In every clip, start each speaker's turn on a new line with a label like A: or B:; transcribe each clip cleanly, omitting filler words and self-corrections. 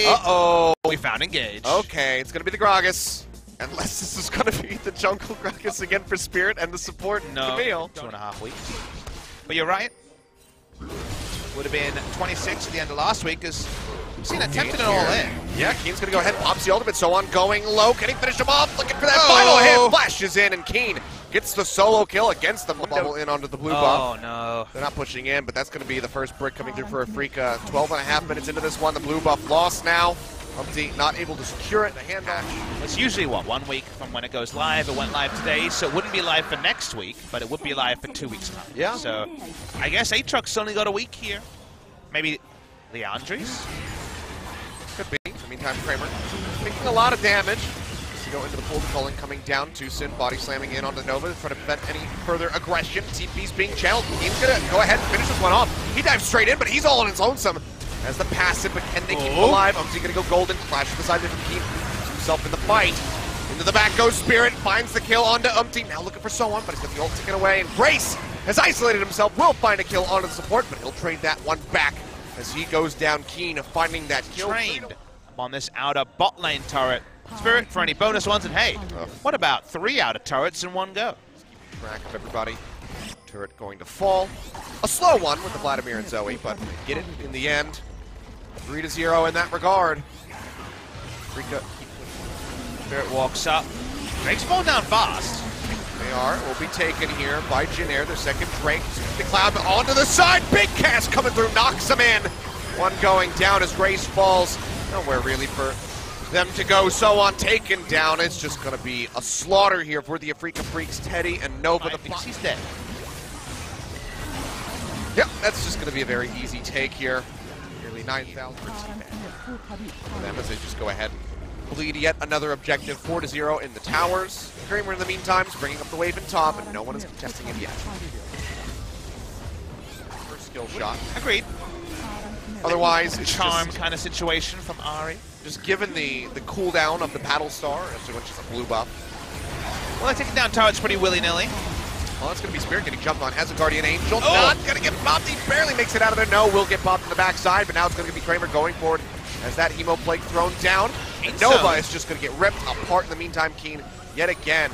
A: Uh-oh.
B: We found engage.
A: Okay, it's going to be the Gragas. Unless this is going to be the jungle Gragas again for Spirit and the support Camille.
B: 2.5 weeks. But you're right. Would have been 26 at the end of last week, because we've seen attempted it all in.
A: Yeah, Keen's going to go ahead, pops the ultimate, so on going low. Can he finish him off? Looking for that final hit. Flashes in, and Keen gets the solo kill against the bubble in onto the blue buff.
B: Oh, no.
A: They're not pushing in, but that's going to be the first brick coming through for Afreeca. 12.5 minutes into this one. The blue buff lost now. Umpty not able to secure it. The handoff.
B: It's usually, what, 1 week from when it goes live. It went live today, so it wouldn't be live for next week, but it would be live for 2 weeks' time.
A: Yeah.
B: So I guess Aatrox's only got a week here. Maybe Leandri's?
A: Could be. In the meantime, Kramer taking a lot of damage. To go into the pool, Cullen coming down. Too soon, body slamming in onto Nova to try to prevent any further aggression. TP's being channeled. He's going to go ahead and finish this one off. He dives straight in, but he's all on his lonesome. As the passive, but can they keep him alive? Umpty going to go golden. Flash to the side of Keen. Puts himself in the fight. Into the back goes Spirit. Finds the kill onto Umpty. Now looking for someone, but he's got the ult taken away. And Grace has isolated himself. Will find a kill onto the support, but he'll trade that one back as he goes down. Keen finding that kill.
B: Trained on this outer bot lane turret. Spirit for any bonus ones, and hey, what about 3 outer turrets in one go?
A: Keep track of everybody. Turret going to fall. A slow one with the Vladimir and Zoe, but get it in the end. 3-0 in that regard. Afreeca.
B: Spirit walks up. Drake's falling down fast.
A: They are. Will be taken here by Jinair. Their second Drake. The cloud onto the side. Big cast coming through. Knocks him in. One going down as Grace falls. Nowhere really for them to go. So on taken down. It's just going to be a slaughter here for the Afreeca Freecs. Teddy and Nova.
B: He's dead.
A: Yep, that's just going to be a very easy take here. 9,000 for them as they just go ahead and bleed yet another objective. 4-0 in the towers. Kramer in the meantime is bringing up the wave in top, and no one is contesting it yet. First skill shot.
B: Agreed.
A: Otherwise, it's
B: charm
A: just,
B: kind of situation from Ahri.
A: Just given the cooldown of the Battle Star, especially when she's a blue buff.
B: Well, they're taking down turrets pretty willy-nilly.
A: Well, that's going to be Spirit getting jumped on. Has a Guardian Angel. Not going to get popped. He barely makes it out of there. No, will get popped in the backside, but now it's going to be Kramer going forward as that Emo Plague thrown down. And Nova is just going to get ripped apart in the meantime. Keen, yet again,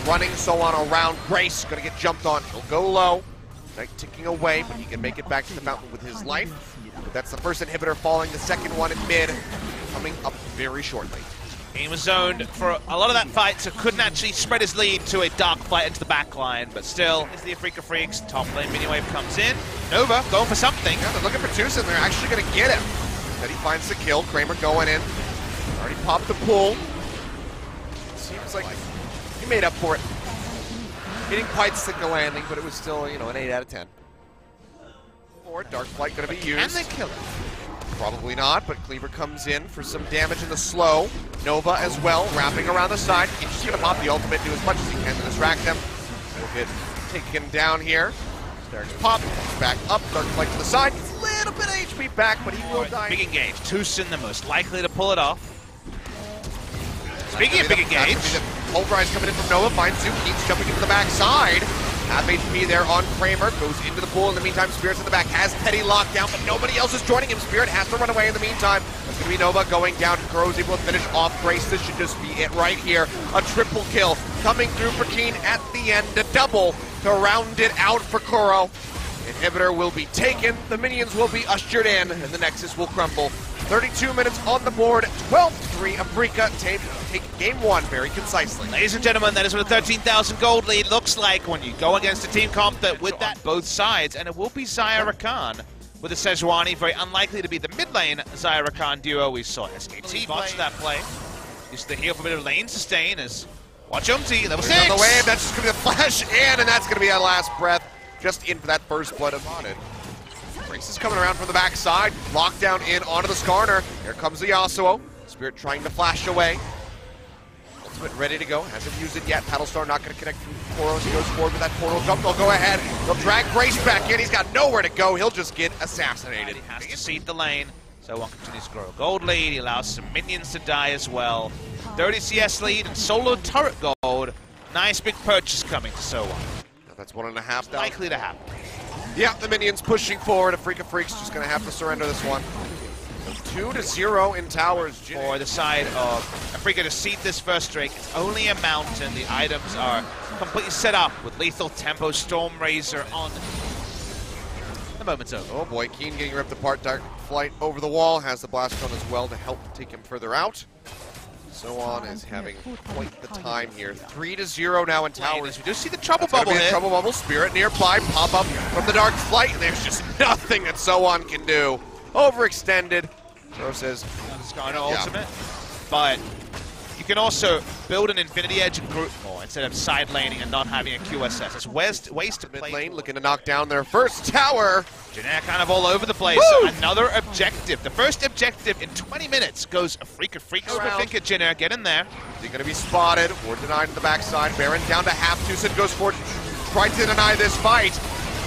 A: running so on around. Grace going to get jumped on. He'll go low. Night ticking away, but he can make it back to the mountain with his life. But that's the first inhibitor falling. The second one in mid coming up very shortly.
B: He was zoned for a lot of that fight, so couldn't actually spread his lead to a dark fight into the back line. But still, it's the Afreeca Freecs. Top lane mini wave comes in. Nova going for something.
A: Yeah, they're looking for Tucson. They're actually going to get him. Then he finds the kill. Kramer going in. Already popped the pull. Seems like he made up for it. He didn't quite stick the landing, but it was still, you know, an 8 out of 10. Or Dark Flight going to be used.
B: Can they kill him?
A: Probably not, but Cleaver comes in for some damage in the slow. Nova as well, wrapping around the side. He's just going to pop the ultimate, do as much as he can to distract them. We'll get taken down here. Starks pop, back up, Dark Flight to the side. He's a little bit of HP back, but he will die.
B: Big engage. Tucson the most likely to pull it off. Speaking of big engage.
A: Pulverize coming in from Nova, finds Zook, keeps jumping into the backside. Half HP there on Kramer, goes into the pool. In the meantime, Spirit's in the back, has Teddy locked down, but nobody else is joining him. Spirit has to run away in the meantime. It's going to be Nova going down. Kuro's able to finish off Grace. This should just be it right here. A triple kill coming through for Keen at the end. A double to round it out for Kuro. Inhibitor will be taken. The minions will be ushered in, and the Nexus will crumble. 32 minutes on the board. 12-3. Afreeca take game one very concisely.
B: Ladies and gentlemen, that is what a 13,000 gold lead looks like when you go against a team comp that with that both sides, and it will be Xayah Rakan with a Sejuani, very unlikely to be the mid lane Xayah Rakan duo. We saw SKT botch that play. Used to heal for a bit of lane sustain as watch Umpty, level 6.
A: On the wave, that's just going to be a flash in, and that's going to be a last breath. Just in for that first blood of Modded. Grace is coming around from the backside. Lockdown in onto the Skarner. Here comes the Yasuo. Spirit trying to flash away. Ultimate ready to go. Hasn't used it yet. Battlestar not going to connect from Kuro as he goes forward with that portal jump. They'll go ahead. They'll drag Grace back in. He's got nowhere to go. He'll just get assassinated.
B: He has to seed the lane. So one continues to grow a gold lead. He allows some minions to die as well. 30 CS lead and solo turret gold. Nice big purchase coming to So1.
A: That's 1.5
B: likely to happen.
A: Yeah, the minions pushing forward. Afreeca Freecs just going to have to surrender this one. 2-0 in towers.
B: For the side of Afreeca to seed this first Drake. It's only a mountain. The items are completely set up with lethal tempo, Storm Razor on. The moment's over.
A: Oh boy, Keen getting ripped apart. Dark Flight over the wall, has the blast cone as well to help take him further out. So on is having quite the time here. 3-0 now in towers.
B: We do see the trouble bubble hit.
A: Trouble bubble, Spirit nearby, pop up from the Dark Flight, and there's just nothing that So on can do. Overextended. Pro says,
B: ultimate. But you can also build an Infinity Edge and group more instead of side laning and not having a QSS. It's ways to play.
A: Mid lane looking to knock down their first tower.
B: Janair kind of all over the place.
A: Woo!
B: Another objective. The first objective in 20 minutes goes Afreeca Freecs. I think at Janair, get in there.
A: Is he going to be spotted or denied in the backside? Baron down to half. Tucson goes forward, trying to deny this fight.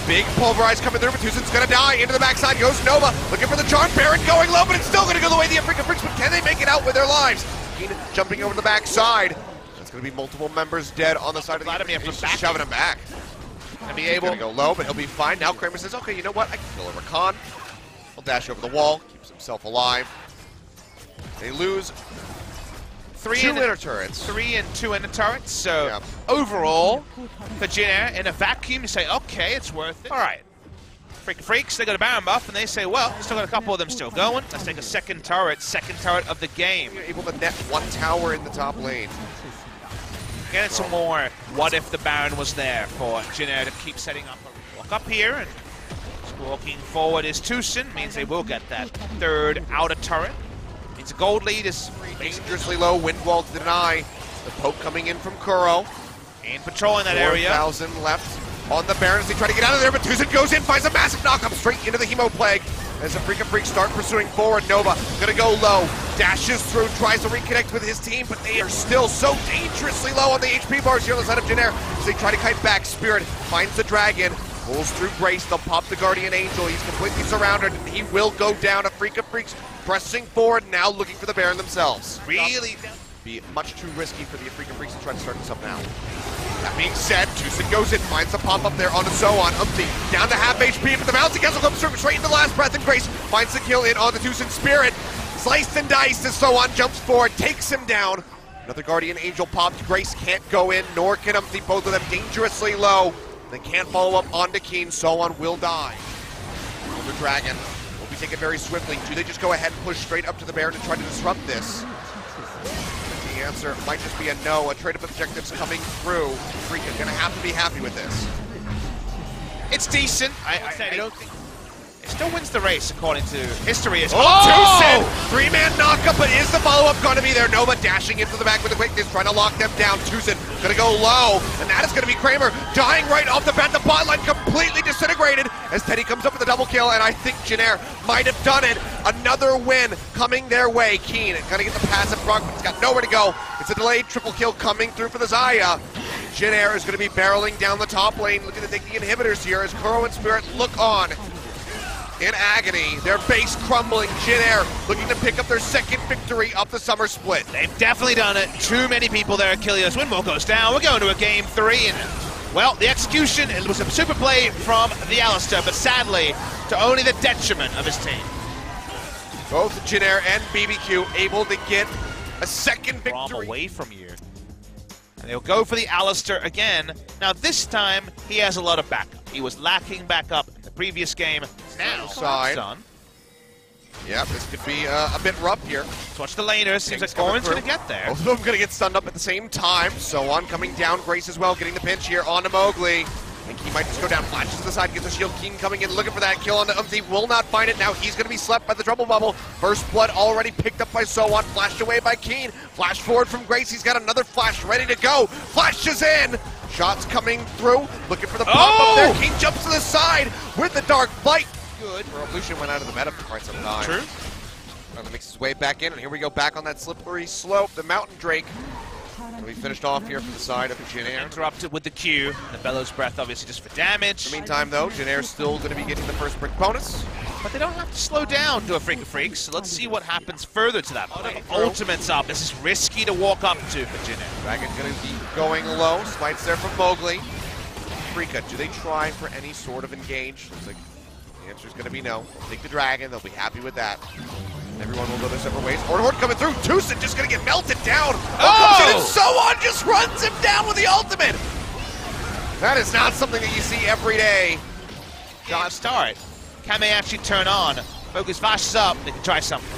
A: Big pulverize coming through, but Tucson's going to die. Into the backside goes Nova, looking for the charm. Baron going low, but it's still going to go the way of the Afreeca Freecs, but can they make it out with their lives? Keen jumping over the backside. That's going to be multiple members dead on the side of the Afreeca. He's just shoving him back.
B: And be able
A: to go low, but he'll be fine. Now Kramer says, okay, you know what? I can kill a Rakan. He'll dash over the wall, keeps himself alive. They lose two inner turrets.
B: 3 and 2 inner turrets. So
A: yeah.
B: Overall, for Janair, in a vacuum, you say, okay, it's worth it. All right. Afreeca Freecs, they got a Baron buff, and they say, well, still got a couple of them still going. Let's take a second turret of the game.
A: You're able to net one tower in the top lane.
B: Getting some more what if the Baron was there for Janair to keep setting up a walk up here. And walking forward is Tucson, means they will get that third outer turret. Means a gold lead is
A: dangerously low, wind wall to deny. The poke coming in from Kuro.
B: And patrolling that area.
A: 4,000 left on the Baron as they try to get out of there, but Tucson goes in, finds a massive knock-up straight into the Hemo Plague. As the Afreeca Freecs start pursuing forward, Nova gonna go low, dashes through, tries to reconnect with his team, but they are still so dangerously low on the HP bars here on the side of Janair as they try to kite back. Spirit finds the dragon, pulls through Grace, they'll pop the Guardian Angel, he's completely surrounded, and he will go down. Afreeca Freecs pressing forward, now looking for the Baron themselves.
B: Really
A: be much too risky for the Afreeca Freecs to try to start this up now. That being said, Tucson goes in, finds the pop-up there onto So on. Down to half HP, but the Bouncy Castle comes through straight into the last breath, and Grace finds the kill in onto Tucson. Spirit, sliced and diced as So on jumps forward, takes him down. Another Guardian Angel popped. Grace can't go in, nor can Umpty. Both of them dangerously low. They can't follow up onto Keen. So on will die. The Dragon will be taken very swiftly. Do they just go ahead and push straight up to the Baron and try to disrupt this? The answer might just be a no. A trade of objectives coming through. Afreeca gonna have to be happy with this.
B: It's decent. I don't think it still wins the race according to history. It's
A: Tucson! 3-man knockup, but is the follow-up gonna be there? Nova dashing into the back with the quickness, trying to lock them down. Tucson gonna go low, and that is gonna be Kramer dying right off the bat. The bot line completely disintegrated as Teddy comes up with a double kill, and I think Janair might have done it. Another win coming their way. Keen gonna get the passive proc, but he's got nowhere to go. It's a delayed triple kill coming through for the Xayah. Janair is gonna be barreling down the top lane, looking to take the inhibitors here as Kuro and Spirit look on. In agony, their base crumbling. Janair looking to pick up their second victory of the summer split.
B: They've definitely done it. Too many people there. Achilles. Windmill goes down. We're going to a game 3. And, well, the execution, it was a super play from the Alistar, but sadly, to only the detriment of his team.
A: Both Janair and BBQ able to get a second victory.
B: Away from you. And they'll go for the Alistar again. Now, this time, he has a lot of backup. He was lacking backup in the previous game. Now,
A: side. Yeah, this could be a bit rough here.
B: Let's watch the laners. Seems like Orin's going to get there.
A: Both of them going to get stunned up at the same time. So on coming down. Grace as well, getting the pinch here onto Mowgli. I think he might just go down, flashes to the side, gets a shield. Keen coming in, looking for that kill onto Umthi. Will not find it. Now he's going to be slept by the trouble bubble. First blood already picked up by So on, flashed away by Keen. Flash forward from Grace. He's got another flash ready to go. Flashes in. Shots coming through. Looking for the pop-up there. Keen jumps to the side with the Dark Flight. Good. Revolution went out of the meta for quite some time.
B: True.
A: Trying to mix his way back in, and here we go back on that slippery slope. The Mountain Drake will be finished off here from the side of Janair.
B: Interrupted with the Q. The Bellows Breath, obviously, just for damage.
A: In the meantime, though, Janair's still going to be getting the first brick bonus.
B: But they don't have to slow down to Afreeca Freecs, so let's see what happens further to that play. Ultimate's up. This is risky to walk up to for Janair.
A: Dragon's going to be going low. Smites there from Mowgli. Afreeca, do they try for any sort of engage? Looks like the answer's going to be no. They'll take the Dragon. They'll be happy with that. Everyone will go their separate ways. Ornhorn coming through. Tucson just going to get melted down.
B: Oh!
A: Comes in and so on just runs him down with the ultimate. That is not something that you see every day.
B: John start. Can they actually turn on? Focus flashes up. They can try something.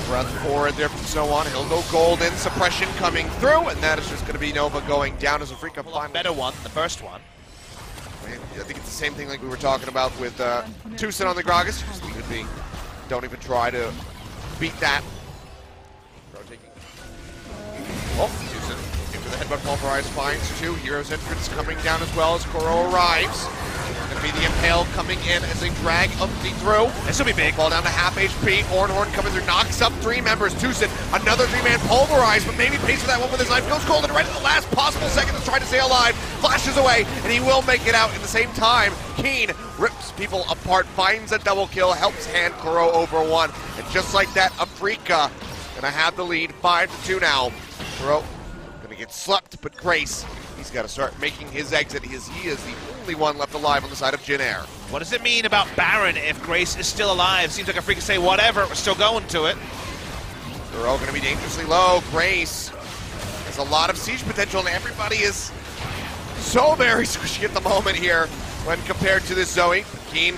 A: Breath forward there from so on. He'll go golden. Suppression coming through, and that is just going to be Nova going down as Afreeca finally.
B: Better one than the first one.
A: I think it's the same thing like we were talking about with Tucson on the Gragas. Just could be. Don't even try to beat that. Oh, Tucson into the headbutt pulverize, finds two. Hero's entrance coming down as well as Koro arrives. Gonna be the Impale coming in as they drag Umpty through.
B: This will be big.
A: Fall down to half HP. Ornhorn coming through, knocks up three members. Tucson, another three-man pulverize, but maybe pays for that one with his knife. Goes golden right at the last possible second to try to stay alive. Flashes away, and he will make it out in the same time. Keen rips people apart, finds a double kill, helps hand Kuro over one. And just like that, Afreeca gonna have the lead, 5-2 now. Kuro gonna get slept, but Grace, he's got to start making his exit. He is the only one left alive on the side of Jin Air.
B: What does it mean about Baron if Grace is still alive? Seems like Afreeca say whatever, we're still going to it.
A: They're all going to be dangerously low. Grace has a lot of siege potential, and everybody is so very squishy at the moment here when compared to this Zoe. Keen,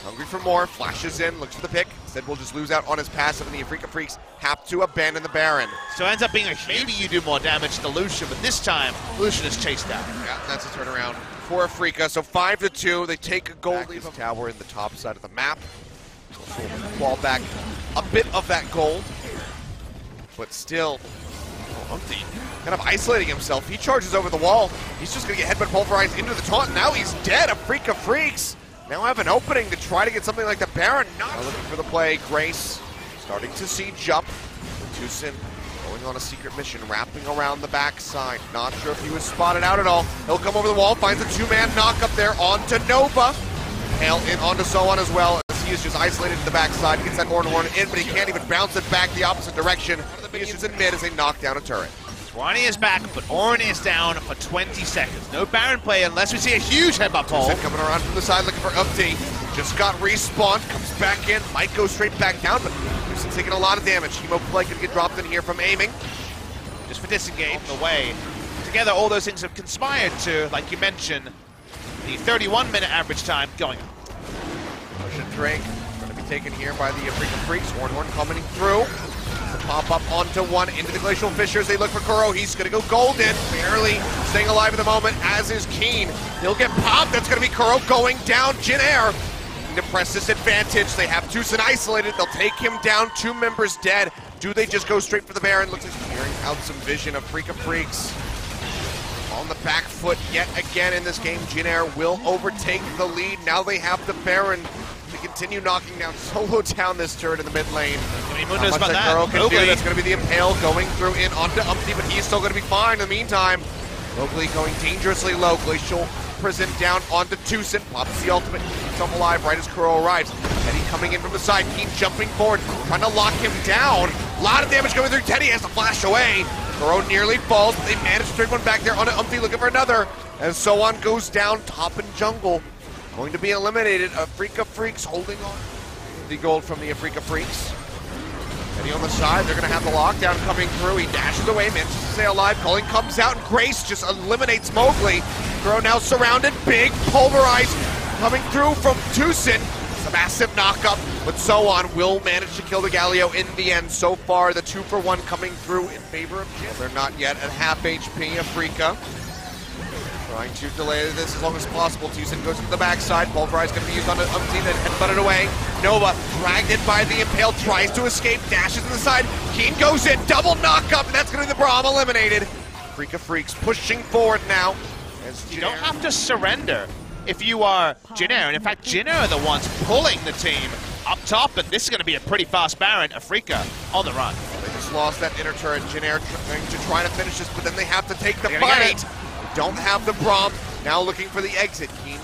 A: hungry for more, flashes in, looks for the pick. Instead, we'll just lose out on his passive, and the Afreeca Freecs have to abandon the Baron.
B: So it ends up being maybe you do more damage to Lucian, but this time, Lucian is chased out.
A: Yeah, that's a turnaround for Afreeca. So 5-2, they take a gold lead tower in the top side of the map. So we'll claw back a bit of that gold, but still, Umpty kind of isolating himself. He charges over the wall. He's just going to get headbutt pulverized into the taunt. Now he's dead. Afreeca Freecs now have an opening to try to get something like the Baron. Not looking for the play. Grace starting to see jump. Tucson going on a secret mission, wrapping around the backside. Not sure if he was spotted out at all. He'll come over the wall, finds a two-man knock up there onto Nova. Hail in onto Soan as well, as he is just isolated to the backside. Gets that Ornhorn in, but he can't even bounce it back the opposite direction. One of the minions in mid as they knock down a turret.
B: Swani is back, but Ornn is down for 20 seconds. No Baron play unless we see a huge headbutt pull.
A: Coming around from the side looking for Umpty. Just got respawned, comes back in, might go straight back down, but Tucson's taking a lot of damage. Hemo play could get dropped in here from aiming.
B: Just for disengage the way. Together, all those things have conspired to, like you mentioned, the 31-minute average time going up.
A: Potion Drake going to be taken here by the Afreeca Freecs. Ornhorn coming through. To pop up onto one into the Glacial Fissures. They look for Kuro. He's going to go golden. Barely staying alive at the moment, as is Keen. He'll get popped. That's going to be Kuro going down. Jin Air to press this advantage. They have Tucson isolated. They'll take him down. Two members dead. Do they just go straight for the Baron? Looks like clearing out some vision of Afreeca Freecs. On the back foot yet again in this game. Jin Air will overtake the lead. Now they have the Baron to continue knocking down Solo down this turret in the mid lane.
B: Who knows about that?
A: Can do. That's going to be the Impale going through in onto Umpty, but he's still going to be fine in the meantime. Mowgli going dangerously low. Glacial Prison down onto Tucson. Pops the ultimate. Keeps himself alive right as Kuro arrives. Teddy coming in from the side. Keen jumping forward. Trying to lock him down. A lot of damage going through. Teddy has to flash away. Kuro nearly falls, but they manage to trade one back there onto Umpty looking for another. As Soan goes down top in jungle. Going to be eliminated. Afreeca Freecs holding on. The gold from the Afreeca Freecs. Teddy on the side, they're going to have the lockdown coming through. He dashes away, manages to stay alive. Culling comes out, and Grace just eliminates Mowgli. Kuro now surrounded, big pulverize coming through from Tucson. It's a massive knockup, but Soan will manage to kill the Galio in the end. So far, the 2-for-1 coming through in favor of Jin. They're not yet at half HP, Afreeca. Trying to delay this as long as possible. Tucson goes to the backside. Pulverize going to be used on Umpty, then headbutted away. Nova dragged in by the Impale, tries to escape, dashes to the side. Keen goes in, double knockup, and that's going to be the Braum eliminated. Afreeca Freecs pushing forward now.
B: You don't have to surrender if you are Jin Air, and in fact, Jin Air are the ones pulling the team up top, and this is going to be a pretty fast Baron. Afreeca on the run.
A: They just lost that inner turret. Jin Air trying to finish this, but then they have to take the fight. Don't have the Braum. Now looking for the exit. Keen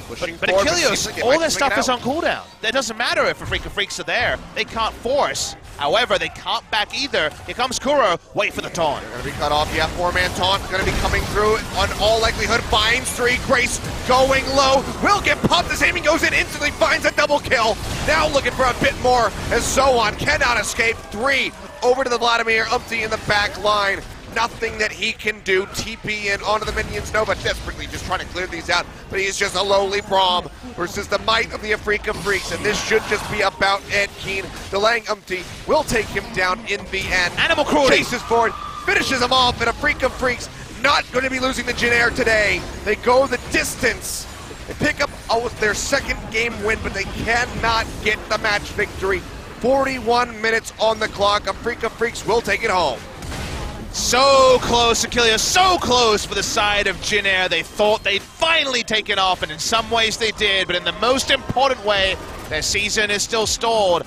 A: pushing
B: but
A: forward.
B: Achilles,
A: like
B: all their stuff is on cooldown. It doesn't matter if Afreeca Freecs are there. They can't force. However, they can't back either. Here comes Kuro. Wait for the taunt.
A: They're going to be cut off. Yeah, 4-man taunt going to be coming through on all likelihood. Finds 3. Grace going low, will get popped as aiming goes in, instantly finds a double kill. Now looking for a bit more as Zoan cannot escape. 3 over to the Vladimir, Umpty in the back line. Nothing that he can do. TP in onto the minions. Nova desperately just trying to clear these out, but he is just a lowly Braum versus the might of the Afreeca Freecs, and this should just be about it. Keen delaying Umpty will take him down in the end.
B: Animal cruelty.
A: Chases forward, finishes him off, and Afreeca Freecs not going to be losing the Jin Air today. They go the distance. They pick up their second game win, but they cannot get the match victory. 41 minutes on the clock. Afreeca Freecs will take it home.
B: So close, Achilles, so close for the side of Jin Air. They thought they'd finally taken off, and in some ways they did, but in the most important way, their season is still stalled.